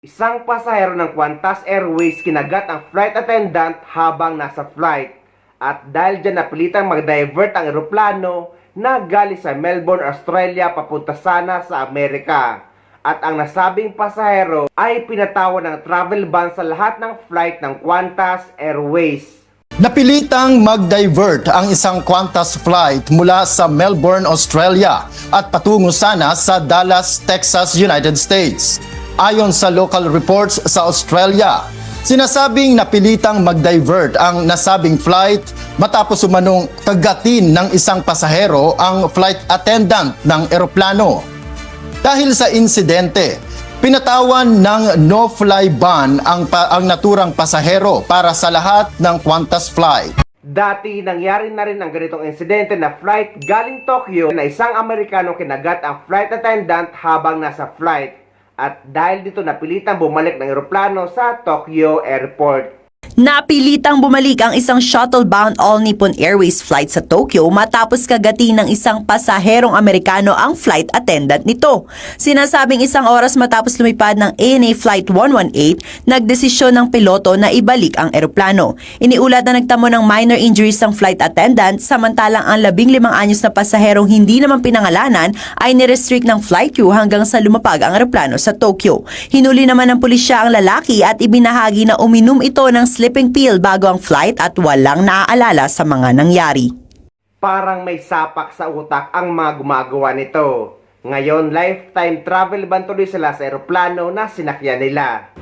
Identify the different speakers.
Speaker 1: Isang pasahero ng Qantas Airways kinagat ang flight attendant habang nasa flight. At dahil dyan napilitang mag-divert ang eroplano na galing sa Melbourne, Australia papunta sana sa Amerika. At ang nasabing pasahero ay pinatawan ng travel ban sa lahat ng flight ng Qantas Airways.
Speaker 2: Napilitang mag-divert ang isang Qantas flight mula sa Melbourne, Australia at patungo sana sa Dallas, Texas, United States. Ayon sa local reports sa Australia, sinasabing napilitang mag-divert ang nasabing flight matapos umanong kagatin ng isang pasahero ang flight attendant ng eroplano. Dahil sa insidente, pinatawan ng no-fly ban ang naturang pasahero para sa lahat ng Qantas flight.
Speaker 1: Dati nangyari na rin ang ganitong insidente na flight galing Tokyo na isang Amerikano kinagat ang flight attendant habang nasa flight. At dahil dito napilitang bumalik ng eroplano sa Tokyo Airport.
Speaker 3: Napilitang bumalik ang isang shuttle-bound All Nippon Airways flight sa Tokyo matapos kagatin ng isang pasaherong Amerikano ang flight attendant nito. Sinasabing isang oras matapos lumipad ng ANA Flight 118, nagdesisyon ng piloto na ibalik ang eroplano. Iniulat na nagtamo ng minor injuries ang flight attendant, samantalang ang 15 anyos na pasaherong hindi naman pinangalanan ay nirestrict ng flight crew hanggang sa lumapag ang eroplano sa Tokyo. Hinuli naman ng pulisya ang lalaki at ibinahagi na uminom ito ng sleeping pill bago ang flight at walang naaalala sa mga nangyari.
Speaker 1: Parang may sapak sa utak ang mga gumagawa nito. Ngayon, lifetime travel ban tuloy sila sa eroplano na sinakyan nila.